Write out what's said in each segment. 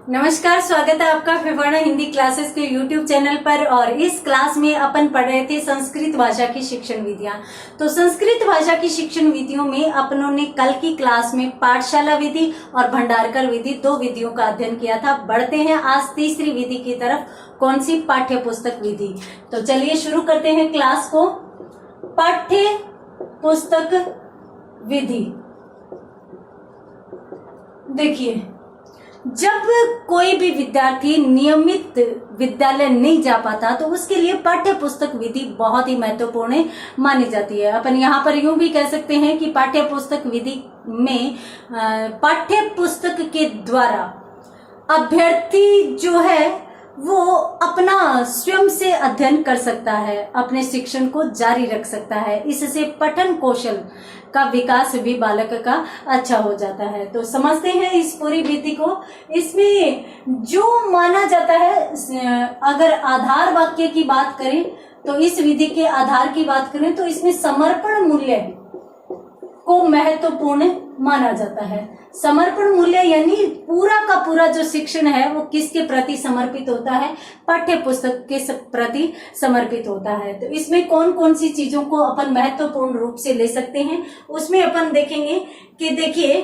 नमस्कार, स्वागत है आपका विवर्ण हिंदी क्लासेस के YouTube चैनल पर। और इस क्लास में अपन पढ़ रहे थे संस्कृत भाषा की शिक्षण विधियां। तो संस्कृत भाषा की शिक्षण विधियों में अपनों ने कल की क्लास में पाठशाला विधि और भंडारकर विधि, दो विधियों का अध्ययन किया था। बढ़ते हैं आज तीसरी विधि की तरफ। कौन सी? पाठ्य पुस्तक विधि। तो चलिए शुरू करते हैं क्लास को। पाठ्य पुस्तक विधि। देखिए, जब कोई भी विद्यार्थी नियमित विद्यालय नहीं जा पाता तो उसके लिए पाठ्य पुस्तक विधि बहुत ही महत्वपूर्ण मानी जाती है। अपन यहाँ पर यूं भी कह सकते हैं कि पाठ्य पुस्तक विधि में पाठ्य पुस्तक के द्वारा अभ्यर्थी जो है वो अपना स्वयं से अध्ययन कर सकता है, अपने शिक्षण को जारी रख सकता है। इससे पठन कौशल का विकास भी बालक का अच्छा हो जाता है। तो समझते हैं इस पूरी विधि को। इसमें जो माना जाता है, अगर आधार वाक्य की बात करें तो इस विधि के आधार की बात करें तो इसमें समर्पण मूल्य को महत्वपूर्ण माना जाता है। समर्पण मूल्य यानी पूरा का पूरा जो शिक्षण है वो किसके प्रति समर्पित होता है? पाठ्य पुस्तक के प्रति समर्पित होता है। तो इसमें कौन कौन सी चीजों को अपन महत्वपूर्ण रूप से ले सकते हैं उसमें अपन देखेंगे कि देखिए,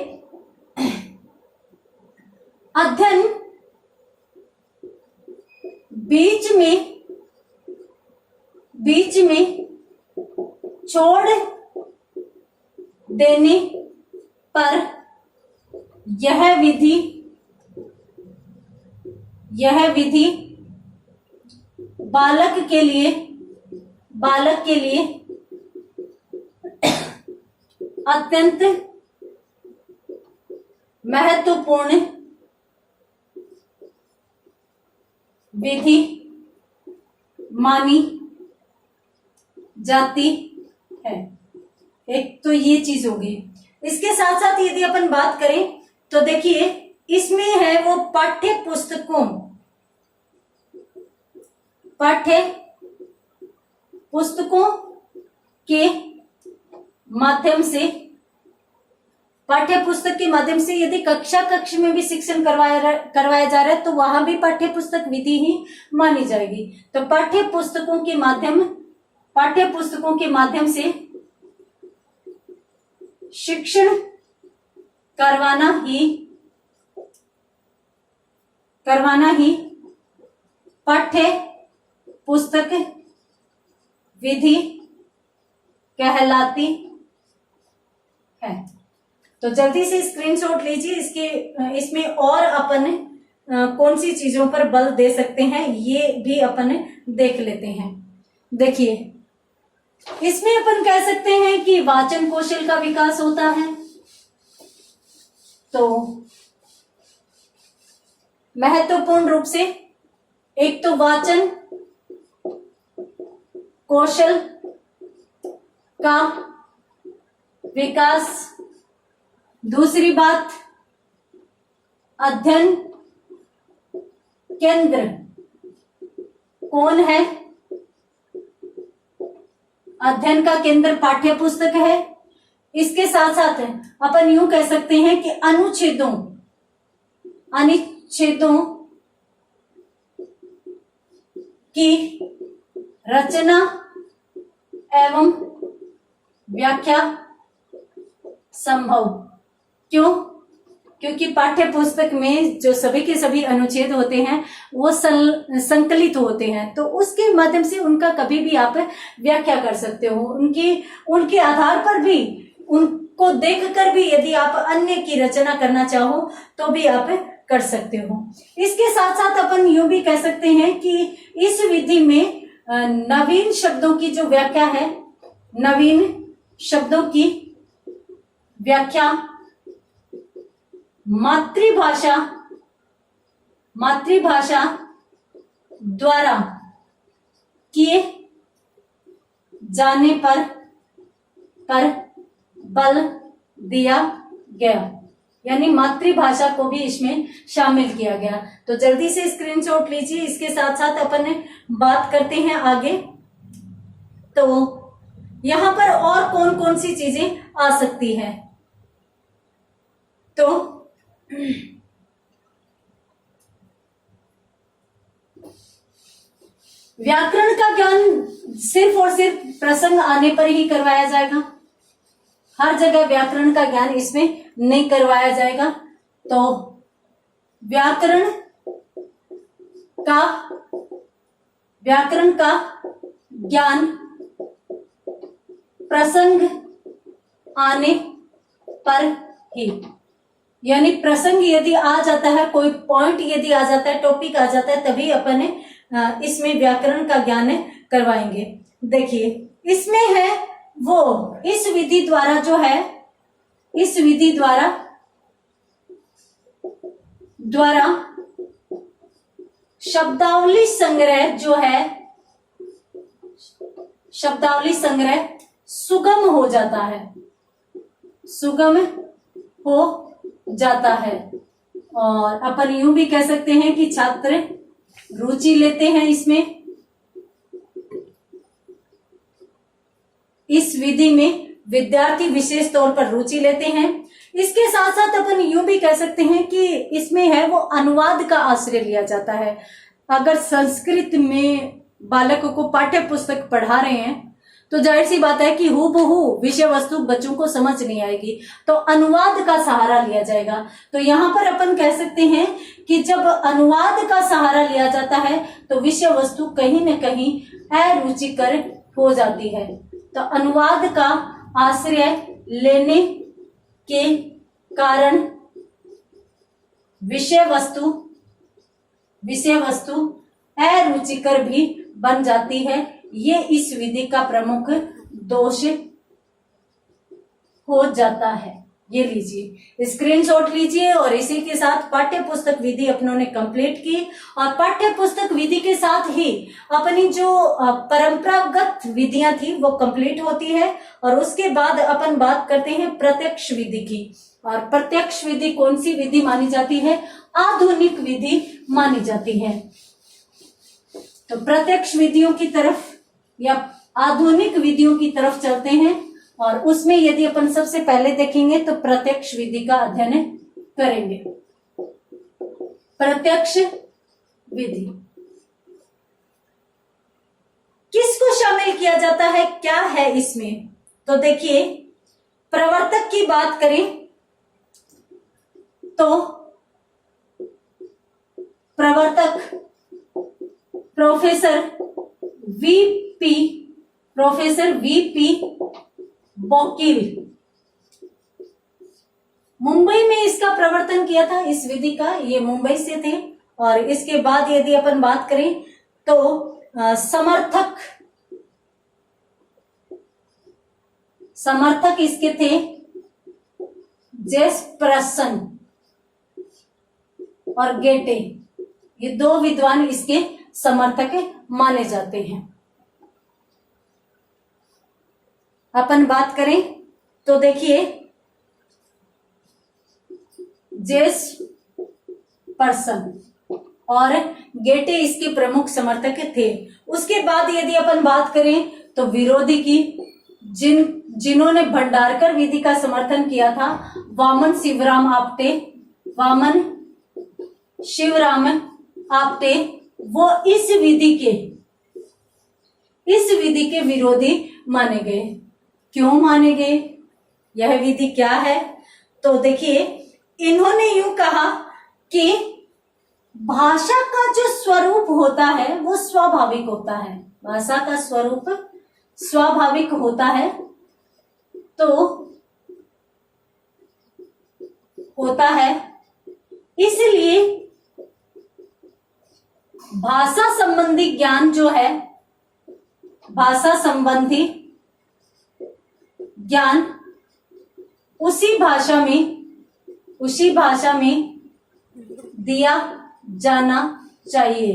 अध्ययन बीच में छोड़ देने पर यह विधि बालक के लिए अत्यंत महत्वपूर्ण विधि मानी जाती है। एक तो ये चीज होगी। इसके साथ साथ यदि अपन बात करें तो देखिए, इसमें है वो पाठ्य पुस्तकों के माध्यम से, पाठ्य पुस्तक के माध्यम से यदि कक्ष में भी शिक्षण करवाया जा रहा है तो वहां भी पाठ्य पुस्तक विधि ही मानी जाएगी। तो पाठ्य पुस्तकों के माध्यम से शिक्षण करवाना ही पाठ्य पुस्तक विधि कहलाती है। तो जल्दी से स्क्रीनशॉट लीजिए। इसमें और अपन कौन सी चीजों पर बल दे सकते हैं ये भी अपन देख लेते हैं। देखिए, इसमें अपन कह सकते हैं कि वाचन कौशल का विकास होता है। तो महत्वपूर्ण रूप से एक तो वाचन कौशल का विकास, दूसरी बात अध्ययन केंद्र कौन है? अध्ययन का केंद्र पाठ्य पुस्तक है। इसके साथ साथ अपन यूं कह सकते हैं कि अनुच्छेदों की रचना एवं व्याख्या संभव। क्यों? क्योंकि पाठ्य पुस्तक में जो सभी के सभी अनुच्छेद होते हैं वो संकलित होते हैं, तो उसके माध्यम से उनका कभी भी आप व्याख्या कर सकते हो। उनके आधार पर भी, उनको देखकर भी यदि आप अन्य की रचना करना चाहो तो भी आप कर सकते हो। इसके साथ साथ अपन यूं भी कह सकते हैं कि इस विधि में नवीन शब्दों की जो व्याख्या है, नवीन शब्दों की व्याख्या मातृभाषा द्वारा किए जाने पर बल दिया गया, यानी मातृभाषा को भी इसमें शामिल किया गया। तो जल्दी से स्क्रीनशॉट लीजिए। इसके साथ साथ अपन बात करते हैं आगे। तो यहां पर और कौन कौन सी चीजें आ सकती है? तो व्याकरण का ज्ञान सिर्फ और सिर्फ प्रसंग आने पर ही करवाया जाएगा, हर जगह व्याकरण का ज्ञान इसमें नहीं करवाया जाएगा। तो व्याकरण का ज्ञान प्रसंग आने पर ही, यानी प्रसंग यदि आ जाता है, कोई पॉइंट यदि आ जाता है, टॉपिक आ जाता है, तभी अपन इसमें व्याकरण का ज्ञान करवाएंगे। देखिए इसमें है वो, इस विधि द्वारा जो है, इस विधि द्वारा शब्दावली संग्रह जो है, शब्दावली संग्रह सुगम हो जाता है, सुगम हो जाता है। और अपन यूं भी कह सकते हैं कि छात्र रुचि लेते हैं इसमें, इस विधि में विद्यार्थी विशेष तौर पर रुचि लेते हैं। इसके साथ साथ अपन यूं भी कह सकते हैं कि इसमें है वो अनुवाद का आश्रय लिया जाता है। अगर संस्कृत में बालकों को पाठ्य पुस्तक पढ़ा रहे हैं तो जाहिर सी बात है कि हूबहू विषय वस्तु बच्चों को समझ नहीं आएगी, तो अनुवाद का सहारा लिया जाएगा। तो यहाँ पर अपन कह सकते हैं कि जब अनुवाद का सहारा लिया जाता है तो विषय वस्तु कहीं न कहीं अरुचिकर हो जाती है। तो अनुवाद का आश्रय लेने के कारण विषय वस्तु अरुचिकर भी बन जाती है। ये इस विधि का प्रमुख दोष हो जाता है। ये लीजिए, स्क्रीनशॉट लीजिए और इसी के साथ पाठ्य पुस्तक विधि अपनों ने कंप्लीट की। और पाठ्य पुस्तक विधि के साथ ही अपनी जो परंपरागत विधियां थी वो कंप्लीट होती है। और उसके बाद अपन बात करते हैं प्रत्यक्ष विधि की। और प्रत्यक्ष विधि कौन सी विधि मानी जाती है? आधुनिक विधि मानी जाती है। तो प्रत्यक्ष विधियों की तरफ या आधुनिक विधियों की तरफ चलते हैं। और उसमें यदि अपन सबसे पहले देखेंगे तो प्रत्यक्ष विधि का अध्ययन करेंगे। प्रत्यक्ष विधि किसको शामिल किया जाता है, क्या है इसमें? तो देखिए, प्रवर्तक की बात करें तो प्रवर्तक प्रोफेसर वीपी बॉकिल, मुंबई में इसका प्रवर्तन किया था इस विधि का, ये मुंबई से थे। और इसके बाद यदि अपन बात करें तो समर्थक इसके थे जेफरसन और गेटे, ये दो विद्वान इसके समर्थक माने जाते हैं। अपन बात करें तो देखिए, जेफरसन और गेटे इसके प्रमुख समर्थक थे। उसके बाद यदि अपन बात करें तो विरोधी की, जिन्होंने भंडारकर विधि का समर्थन किया था, वामन शिवराम आप्टे, वो इस विधि के विरोधी माने गए। क्यों माने गए? यह विधि क्या है? तो देखिए, इन्होंने यूं कहा कि भाषा का जो स्वरूप होता है वो स्वाभाविक होता है, भाषा का स्वरूप स्वाभाविक होता है, तो होता है, इसलिए भाषा संबंधी ज्ञान जो है, भाषा संबंधी ज्ञान उसी भाषा में दिया जाना चाहिए।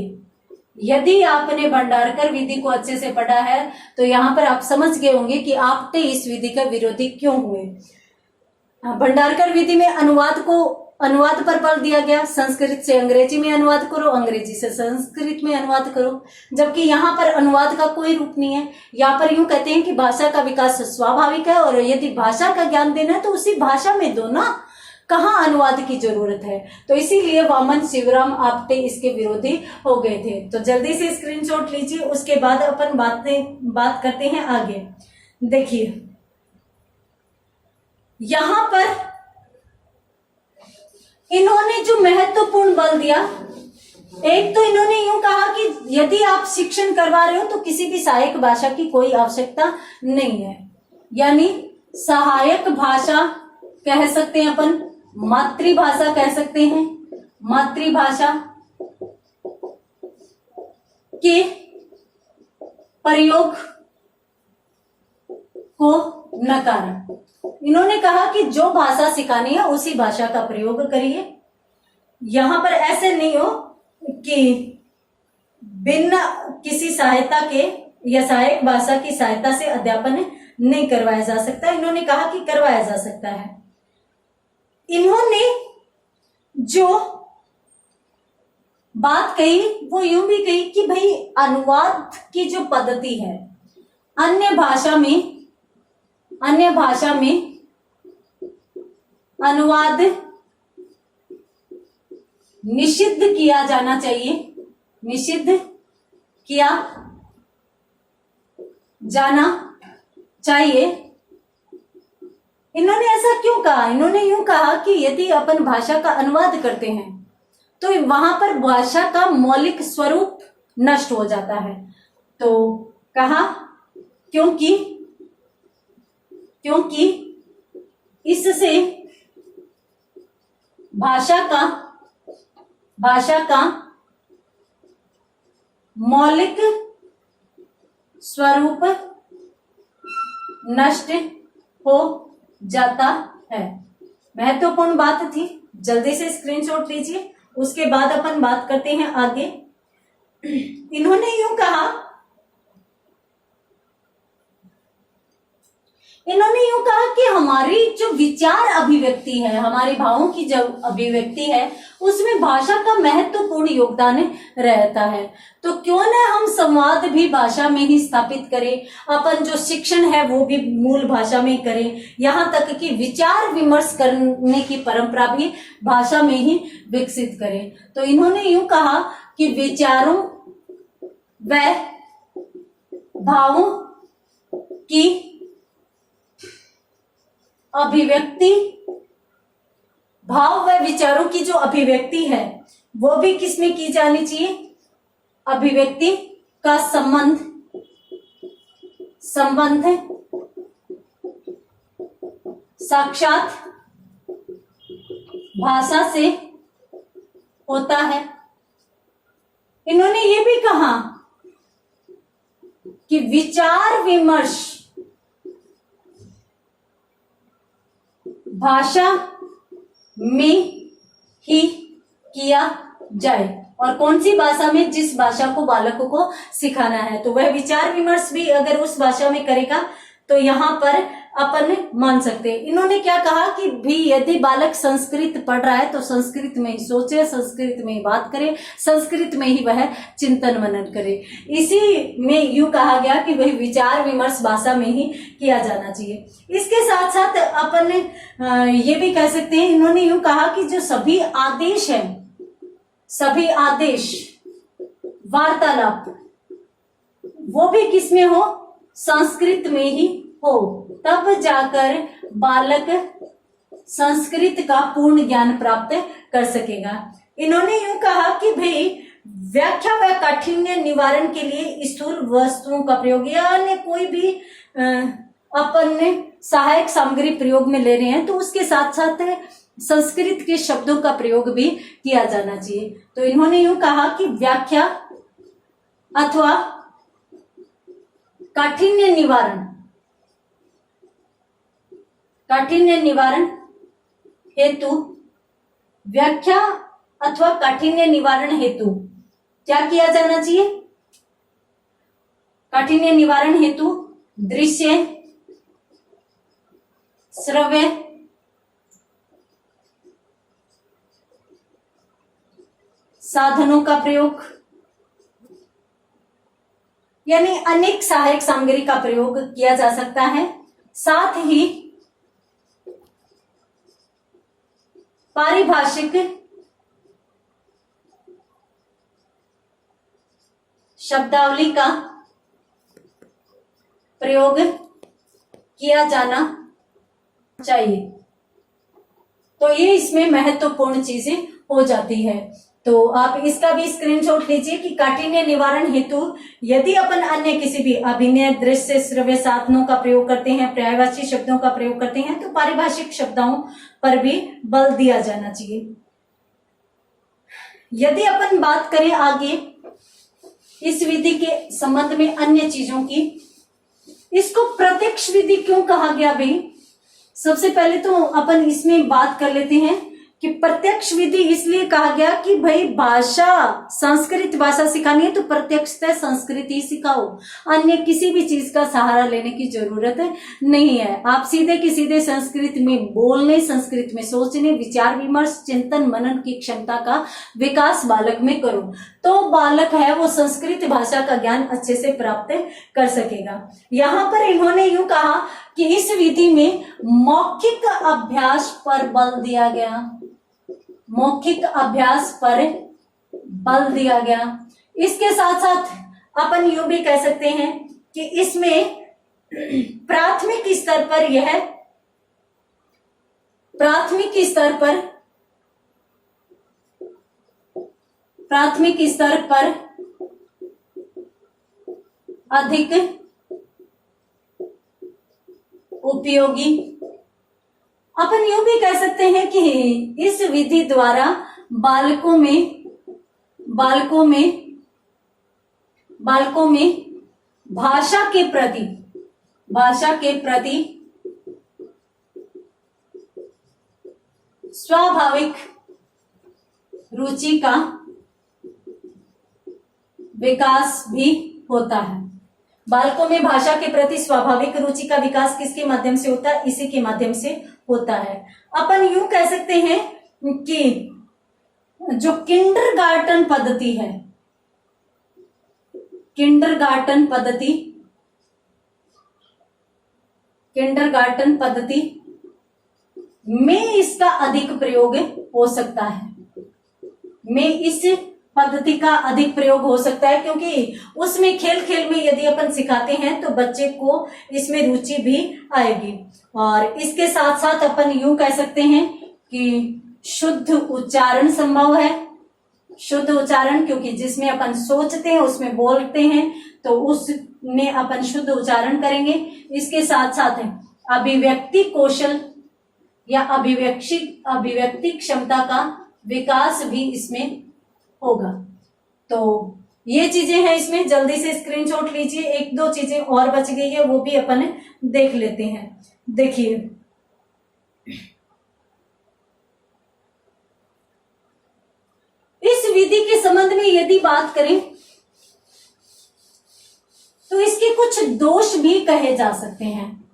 यदि आपने भंडारकर विधि को अच्छे से पढ़ा है तो यहां पर आप समझ गए होंगे कि आपने इस विधि का विरोधी क्यों हुए। भंडारकर विधि में अनुवाद पर बल दिया गया, संस्कृत से अंग्रेजी में अनुवाद करो, अंग्रेजी से संस्कृत में अनुवाद करो, जबकि यहाँ पर अनुवाद का कोई रूप नहीं है। यहाँ पर यूं कहते हैं कि भाषा का विकास स्वाभाविक है और यदि भाषा का ज्ञान देना है तो उसी भाषा में दो ना। कहाँ अनुवाद की जरूरत है। तो इसीलिए वामन शिवराम आप्टे इसके विरोधी हो गए थे। तो जल्दी से स्क्रीनशॉट लीजिए, उसके बाद अपन बात करते हैं आगे। देखिए यहां पर इन्होंने जो महत्वपूर्ण बल दिया, एक तो इन्होंने यूं कहा कि यदि आप शिक्षण करवा रहे हो तो किसी भी सहायक भाषा की कोई आवश्यकता नहीं है, यानी सहायक भाषा कह सकते हैं अपन, मातृभाषा कह सकते हैं, मातृभाषा के प्रयोग को नकारा। इन्होंने कहा कि जो भाषा सिखानी है उसी भाषा का प्रयोग करिए। यहां पर ऐसे नहीं हो कि बिना किसी सहायता के या सहायक भाषा की सहायता से अध्यापन नहीं करवाया जा सकता। इन्होंने कहा कि करवाया जा सकता है। इन्होंने जो बात कही वो यूं भी कही कि भाई अनुवाद की जो पद्धति है अन्य भाषा में अनुवाद निषिद्ध किया जाना चाहिए, निषिद्ध किया जाना चाहिए। इन्होंने ऐसा क्यों कहा? इन्होंने यूं कहा कि यदि अपन भाषा का अनुवाद करते हैं तो वहां पर भाषा का मौलिक स्वरूप नष्ट हो जाता है। तो कहा क्योंकि इससे भाषा का मौलिक स्वरूप नष्ट हो जाता है। महत्वपूर्ण बात थी, जल्दी से स्क्रीनशॉट लीजिए, उसके बाद अपन बात करते हैं आगे। इन्होंने यूं कहा कि हमारी जो विचार अभिव्यक्ति है, हमारे भावों की जो अभिव्यक्ति है उसमें भाषा का महत्वपूर्ण योगदान रहता है। तो क्यों ना हम संवाद भी भाषा में ही स्थापित करें, अपन जो शिक्षण है वो भी मूल भाषा में करें, यहाँ तक कि विचार विमर्श करने की परंपरा भी भाषा में ही विकसित करें। तो इन्होंने यूं कहा कि विचारों व भावों की अभिव्यक्ति, भाव व विचारों की जो अभिव्यक्ति है वो भी किसमें की जानी चाहिए? अभिव्यक्ति का संबंध साक्षात भाषा से होता है। इन्होंने ये भी कहा कि विचार विमर्श भाषा में ही किया जाए, और कौन सी भाषा में? जिस भाषा को बालकों को सिखाना है। तो वह विचार विमर्श भी अगर उस भाषा में करेगा तो यहाँ पर अपन मान सकते हैं। इन्होंने क्या कहा कि भी यदि बालक संस्कृत पढ़ रहा है तो संस्कृत में ही सोचे, संस्कृत में ही बात करे, संस्कृत में ही वह चिंतन मनन करे। इसी में यूं कहा गया कि वही विचार विमर्श भाषा में ही किया जाना चाहिए। इसके साथ साथ अपन ये भी कह सकते हैं, इन्होंने यूं कहा कि जो सभी आदेश है, सभी आदेश वार्तालाप वो भी किसमें हो? संस्कृत में ही हो, तब जाकर बालक संस्कृत का पूर्ण ज्ञान प्राप्त कर सकेगा। इन्होंने यूं कहा कि भाई व्याख्या व काठिन्य निवारण के लिए स्थूल वस्तुओं का प्रयोग, यानी कोई भी अपन ने सहायक सामग्री प्रयोग में ले रहे हैं तो उसके साथ साथ संस्कृत के शब्दों का प्रयोग भी किया जाना चाहिए। तो इन्होंने यूं कहा कि व्याख्या अथवा काठिन्य निवारण हेतु, व्याख्या अथवा काठिन्य निवारण हेतु क्या किया जाना चाहिए? काठिन्य निवारण हेतु दृश्य, श्रव्य, साधनों का प्रयोग, यानी अनेक सहायक सामग्री का प्रयोग किया जा सकता है। साथ ही पारिभाषिक शब्दावली का प्रयोग किया जाना चाहिए। तो ये इसमें महत्वपूर्ण चीजें हो जाती है। तो आप इसका भी स्क्रीनशॉट लीजिए कि काठिन्य निवारण हेतु यदि अपन अन्य किसी भी अभिनय, दृश्य, श्रव्य साधनों का प्रयोग करते हैं, पर्यायवाची शब्दों का प्रयोग करते हैं, तो पारिभाषिक शब्दों पर भी बल दिया जाना चाहिए। यदि अपन बात करें आगे इस विधि के संबंध में अन्य चीजों की, इसको प्रत्यक्ष विधि क्यों कहा गया भाई? सबसे पहले तो अपन इसमें बात कर लेते हैं कि प्रत्यक्ष विधि इसलिए कहा गया कि भाई भाषा, संस्कृत भाषा सिखानी है तो प्रत्यक्षतः संस्कृत ही सिखाओ, अन्य किसी भी चीज का सहारा लेने की जरूरत नहीं है। आप सीधे की सीधे संस्कृत में बोलने, संस्कृत में सोचने, विचार विमर्श, चिंतन मनन की क्षमता का विकास बालक में करो, तो बालक है वो संस्कृत भाषा का ज्ञान अच्छे से प्राप्त कर सकेगा। यहाँ पर इन्होंने यूं कहा कि इस विधि में मौखिक अभ्यास पर बल दिया गया, मौखिक अभ्यास पर बल दिया गया। इसके साथ साथ अपन यूं भी कह सकते हैं कि इसमें प्राथमिक स्तर पर यह प्राथमिक स्तर पर अधिक उपयोगी, अपन यूं भी कह सकते हैं कि इस विधि द्वारा बालकों में भाषा के प्रति स्वाभाविक रुचि का विकास भी होता है। बालकों में भाषा के प्रति स्वाभाविक रुचि का विकास किसके माध्यम से होता है? इसी के माध्यम से होता है। अपन यूं कह सकते हैं कि जो किंडरगार्टन पद्धति है, किंडरगार्टन पद्धति में इसका अधिक प्रयोग हो सकता है, इस पद्धति का अधिक प्रयोग हो सकता है, क्योंकि उसमें खेल खेल में यदि अपन सिखाते हैं तो बच्चे को इसमें रुचि भी आएगी। और इसके साथ साथ अपन यूं कह सकते हैं कि शुद्ध उच्चारण संभव है। शुद्ध उच्चारण, क्योंकि जिसमें अपन सोचते हैं उसमें बोलते हैं तो उसमें अपन शुद्ध उच्चारण करेंगे। इसके साथ साथ अभिव्यक्ति कौशल या अभिव्यक्ति क्षमता का विकास भी इसमें होगा। तो ये चीजें हैं इसमें, जल्दी से स्क्रीनशॉट लीजिए। एक दो चीजें और बच गई है, वो भी अपन देख लेते हैं। देखिए, इस विधि के संबंध में यदि बात करें तो इसके कुछ दोष भी कहे जा सकते हैं।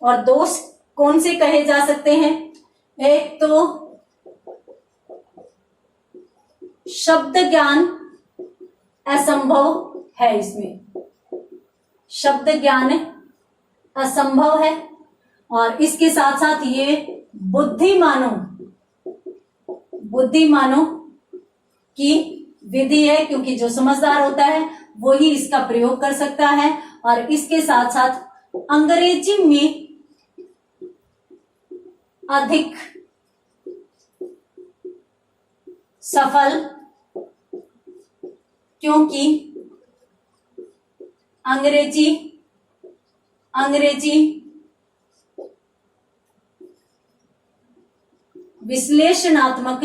और दोष कौन से कहे जा सकते हैं? एक तो शब्द ज्ञान असंभव है, इसमें शब्द ज्ञान असंभव है। और इसके साथ साथ ये बुद्धिमानों की विधि है, क्योंकि जो समझदार होता है वो ही इसका प्रयोग कर सकता है। और इसके साथ साथ अंग्रेजी में अधिक सफल, क्योंकि अंग्रेजी विश्लेषणात्मक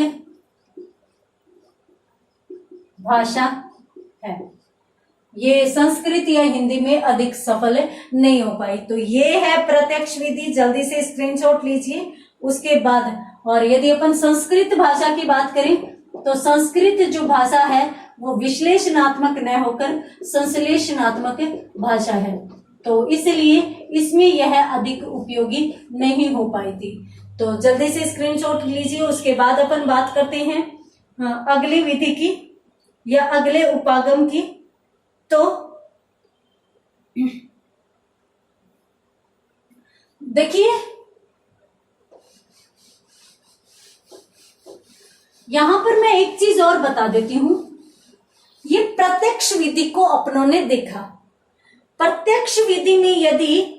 भाषा है। ये संस्कृत या हिंदी में अधिक सफल नहीं हो पाई। तो ये है प्रत्यक्ष विधि, जल्दी से स्क्रीनशॉट लीजिए। उसके बाद और यदि अपन संस्कृत भाषा की बात करें तो संस्कृत जो भाषा है वो विश्लेषणात्मक न होकर संश्लेषणात्मक भाषा है, तो इसलिए इसमें यह अधिक उपयोगी नहीं हो पाई थी। तो जल्दी से स्क्रीनशॉट लीजिए। उसके बाद अपन बात करते हैं अगली विधि की या अगले उपागम की। तो देखिए, यहां पर मैं एक चीज और बता देती हूं, ये प्रत्यक्ष विधि को अपनों ने देखा। प्रत्यक्ष विधि में यदि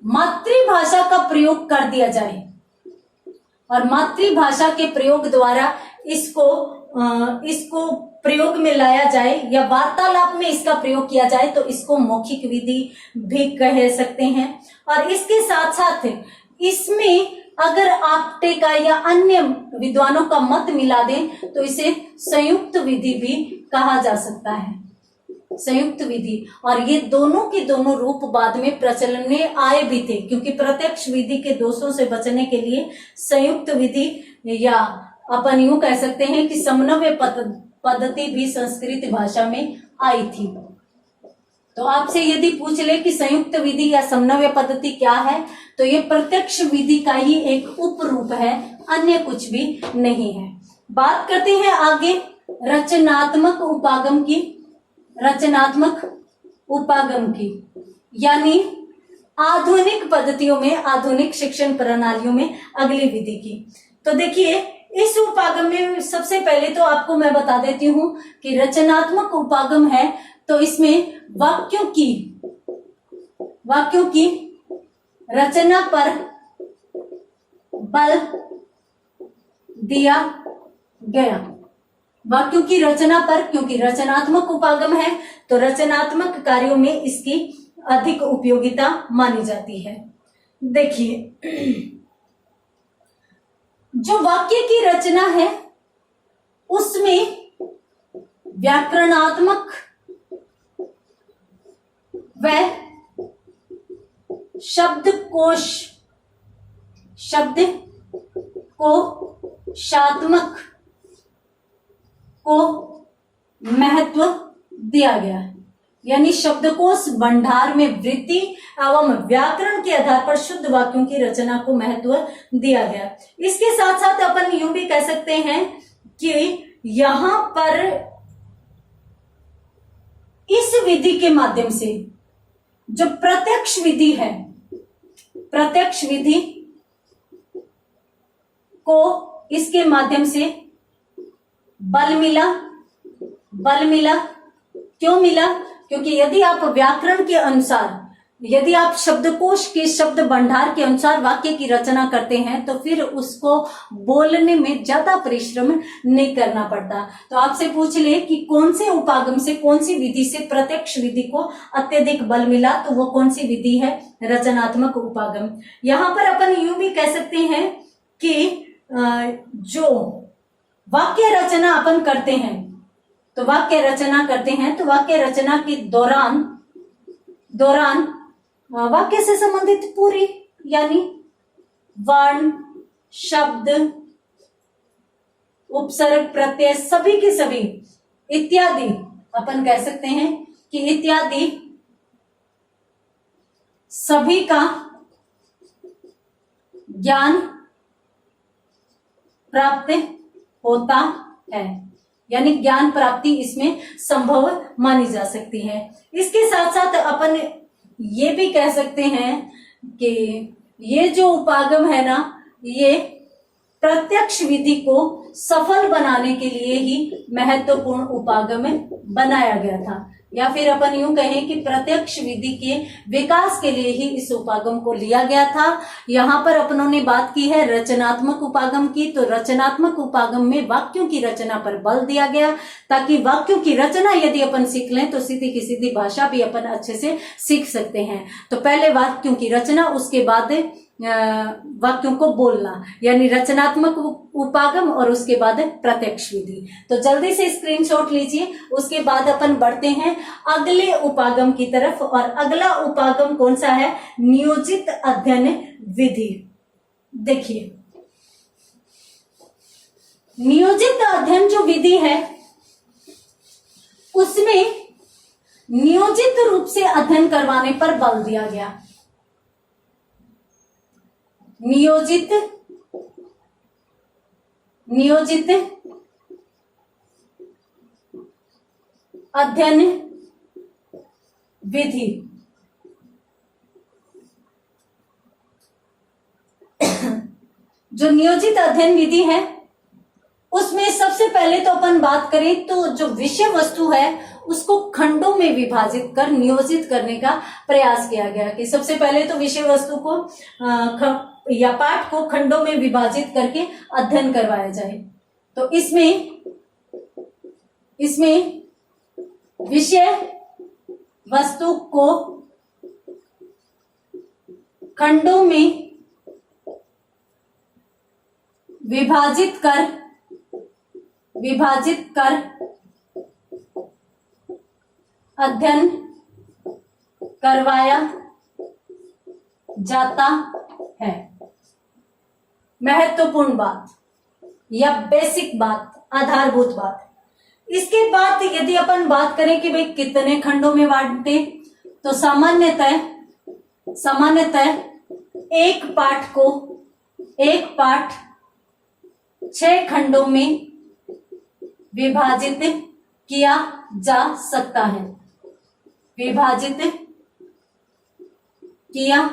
मातृभाषा का प्रयोग कर दिया जाए और मातृभाषा के प्रयोग द्वारा इसको प्रयोग में लाया जाए या वार्तालाप में इसका प्रयोग किया जाए तो इसको मौखिक विधि भी कह सकते हैं। और इसके साथ साथ इसमें अगर आपटे का या अन्य विद्वानों का मत मिला दें तो इसे संयुक्त विधि भी कहा जा सकता है, संयुक्त विधि। और ये दोनों के दोनों रूप बाद में प्रचलन में आए भी थे, क्योंकि प्रत्यक्ष विधि के दोषों से बचने के लिए संयुक्त विधि या अपन यूं कह सकते हैं कि समन्वय पद्धति भी संस्कृत भाषा में आई थी। तो आपसे यदि पूछ ले कि संयुक्त विधि या समन्वय पद्धति क्या है, तो ये प्रत्यक्ष विधि का ही एक उपरूप है, अन्य कुछ भी नहीं है। बात करते हैं आगे रचनात्मक उपागम की। रचनात्मक उपागम की यानी आधुनिक पद्धतियों में, आधुनिक शिक्षण प्रणालियों में अगली विधि की। तो देखिए, इस उपागम में सबसे पहले तो आपको मैं बता देती हूं कि रचनात्मक उपागम है तो इसमें वाक्यों की रचना पर बल दिया गया। वाक्यों की रचना पर, क्योंकि रचनात्मक उपागम है तो रचनात्मक कार्यों में इसकी अधिक उपयोगिता मानी जाती है। देखिए, जो वाक्य की रचना है उसमें व्याकरणात्मक व शब्दकोशात्मक को महत्व दिया गया है। यानी शब्दकोश भंडार में वृद्धि एवं व्याकरण के आधार पर शुद्ध वाक्यों की रचना को महत्व दिया गया। इसके साथ साथ अपन यूं भी कह सकते हैं कि यहां पर इस विधि के माध्यम से जो प्रत्यक्ष विधि है, प्रत्यक्ष विधि को इसके माध्यम से बल मिला। क्यों मिला? क्योंकि यदि आप व्याकरण के अनुसार, यदि आप शब्दकोश के शब्द भंडार के अनुसार वाक्य की रचना करते हैं तो फिर उसको बोलने में ज्यादा परिश्रम नहीं करना पड़ता। तो आपसे पूछ ले कि कौन से उपागम से, कौन सी विधि से प्रत्यक्ष विधि को अत्यधिक बल मिला, तो वो कौन सी विधि है? रचनात्मक उपागम। यहां पर अपन यूं भी कह सकते हैं कि जो वाक्य रचना अपन करते हैं, तो वाक्य रचना करते हैं तो वाक्य रचना के दौरान वाक्य से संबंधित पूरी, यानी वर्ण, शब्द, उपसर्ग, प्रत्यय, सभी के सभी इत्यादि, अपन कह सकते हैं कि इत्यादि सभी का ज्ञान प्राप्त होता है। यानी ज्ञान प्राप्ति इसमें संभव मानी जा सकती है। इसके साथ साथ अपन ये भी कह सकते हैं कि ये जो उपागम है ना, ये प्रत्यक्ष विधि को सफल बनाने के लिए ही महत्वपूर्ण उपागम बनाया गया था, या फिर अपन यूं कहें कि प्रत्यक्ष विधि के विकास के लिए ही इस उपागम को लिया गया था। यहाँ पर अपनों ने बात की है रचनात्मक उपागम की, तो रचनात्मक उपागम में वाक्यों की रचना पर बल दिया गया ताकि वाक्यों की रचना यदि अपन सीख लें तो सीधी की सीधी भाषा भी अपन अच्छे से सीख सकते हैं। तो पहले वाक्यों की रचना, उसके बाद वाक्यों को बोलना, यानी रचनात्मक उपागम और उसके बाद प्रत्यक्ष विधि। तो जल्दी से स्क्रीनशॉट लीजिए। उसके बाद अपन बढ़ते हैं अगले उपागम की तरफ, और अगला उपागम कौन सा है? नियोजित अध्ययन विधि। देखिए, नियोजित अध्ययन जो विधि है उसमें नियोजित रूप से अध्ययन करवाने पर बल दिया गया। नियोजित अध्ययन विधि जो नियोजित अध्ययन विधि है उसमें सबसे पहले तो अपन बात करें तो जो विषय वस्तु है उसको खंडों में विभाजित कर नियोजित करने का प्रयास किया गया कि सबसे पहले तो विषय वस्तु को या पाठ को खंडों में विभाजित करके अध्ययन करवाया जाए। तो इसमें विषय वस्तु को खंडों में विभाजित कर अध्ययन करवाया जाता है। महत्वपूर्ण बात या बेसिक बात, आधारभूत बात। इसके बाद यदि अपन बात करें कि भाई कितने खंडों में बांटे, तो सामान्यतः एक पाठ 6 खंडों में विभाजित किया जा सकता है। विभाजित किया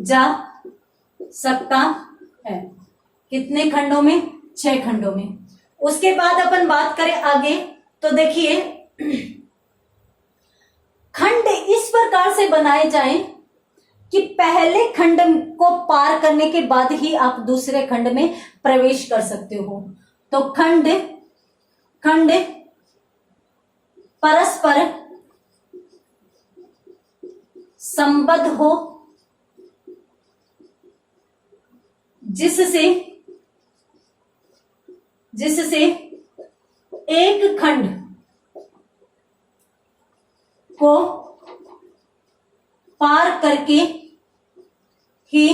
जा सकता है कितने खंडों में? 6 खंडों में। उसके बाद अपन बात करें आगे तो देखिए खंड इस प्रकार से बनाए जाएं कि पहले खंड को पार करने के बाद ही आप दूसरे खंड में प्रवेश कर सकते हो। तो खंड परस्पर संबद्ध हो जिससे एक खंड को पार करके ही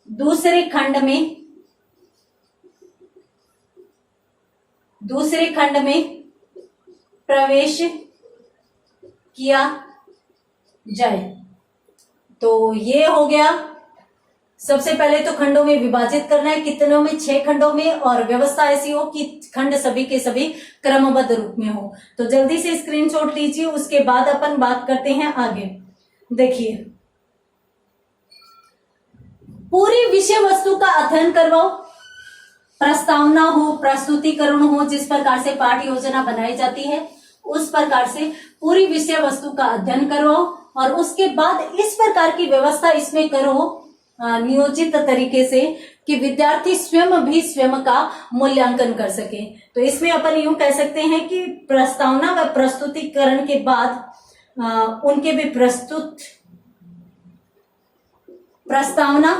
दूसरे खंड में प्रवेश किया जाए। तो ये हो गया, सबसे पहले तो खंडों में विभाजित करना है, कितनों में? 6 खंडों में, और व्यवस्था ऐसी हो कि खंड सभी के सभी क्रमबद्ध रूप में हो। तो जल्दी से स्क्रीनशॉट लीजिए, उसके बाद अपन बात करते हैं आगे। देखिए, पूरी विषय वस्तु का अध्ययन करवाओ, प्रस्तावना हो, प्रस्तुतिकरण हो, जिस प्रकार से पाठ योजना बनाई जाती है उस प्रकार से पूरी विषय वस्तु का अध्ययन करवाओ, और उसके बाद इस प्रकार की व्यवस्था इसमें करो नियोजित तरीके से कि विद्यार्थी स्वयं का मूल्यांकन कर सके। तो इसमें अपन यूं कह सकते हैं कि प्रस्तावना व प्रस्तुतिकरण के बाद उनके भी प्रस्तावना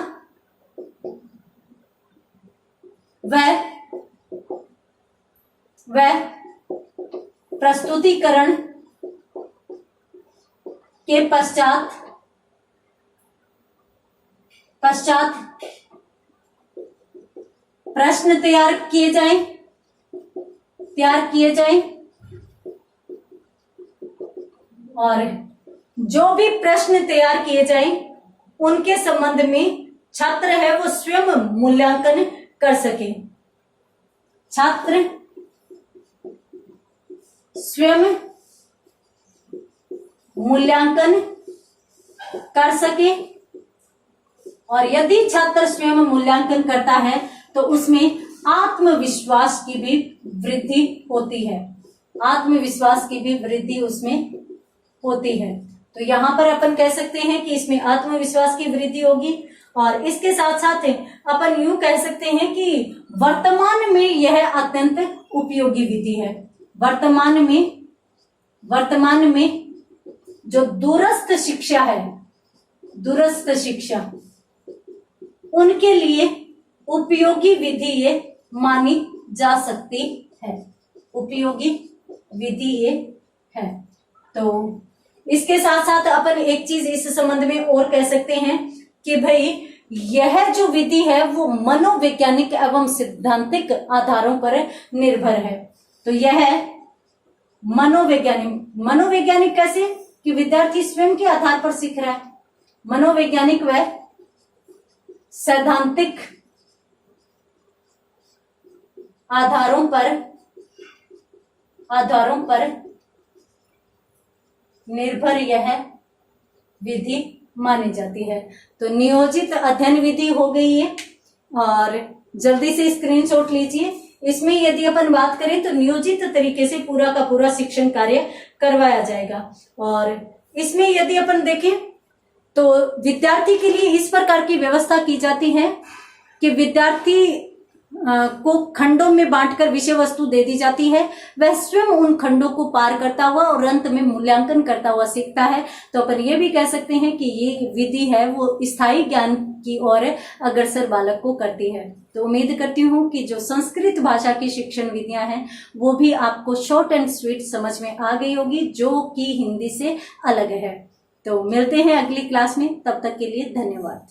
व प्रस्तुतिकरण के पश्चात प्रश्न तैयार किए जाएं और जो भी प्रश्न तैयार किए जाएं उनके संबंध में छात्र है वो स्वयं मूल्यांकन कर सके। छात्र स्वयं मूल्यांकन कर सके, और यदि छात्र स्वयं मूल्यांकन करता है तो उसमें आत्मविश्वास की भी वृद्धि होती है। आत्मविश्वास की भी वृद्धि उसमें होती है। तो यहाँ पर अपन कह सकते हैं कि इसमें आत्मविश्वास की वृद्धि होगी, और इसके साथ साथ अपन यूं कह सकते हैं कि वर्तमान में यह अत्यंत उपयोगी विधि है। वर्तमान में जो दूरस्थ शिक्षा उनके लिए उपयोगी विधि ये मानी जा सकती है। उपयोगी विधि ये है। तो इसके साथ साथ अपन एक चीज इस संबंध में और कह सकते हैं कि भाई यह जो विधि है वो मनोवैज्ञानिक एवं सिद्धांतिक आधारों पर निर्भर है। तो यह मनोवैज्ञानिक कैसे? कि विद्यार्थी स्वयं के आधार पर सीख रहा है। मनोवैज्ञानिक व सैद्धांतिक आधारों पर निर्भर यह विधि मानी जाती है। तो नियोजित अध्ययन विधि हो गई है और जल्दी से स्क्रीनशॉट लीजिए। इसमें यदि अपन बात करें तो नियोजित तरीके से पूरा का पूरा शिक्षण कार्य करवाया जाएगा। और इसमें यदि अपन देखें तो विद्यार्थी के लिए इस प्रकार की व्यवस्था की जाती है कि विद्यार्थी को खंडों में बांटकर विषय वस्तु दे दी जाती है। वह स्वयं उन खंडों को पार करता हुआ और अंत में मूल्यांकन करता हुआ सीखता है। तो अपन ये भी कह सकते हैं कि ये विधि है वो स्थायी ज्ञान की ओर अग्रसर बालक को करती है। तो उम्मीद करती हूँ कि जो संस्कृत भाषा की शिक्षण विधियां हैं वो भी आपको शॉर्ट एंड स्वीट समझ में आ गई होगी, जो कि हिंदी से अलग है। तो मिलते हैं अगली क्लास में, तब तक के लिए धन्यवाद।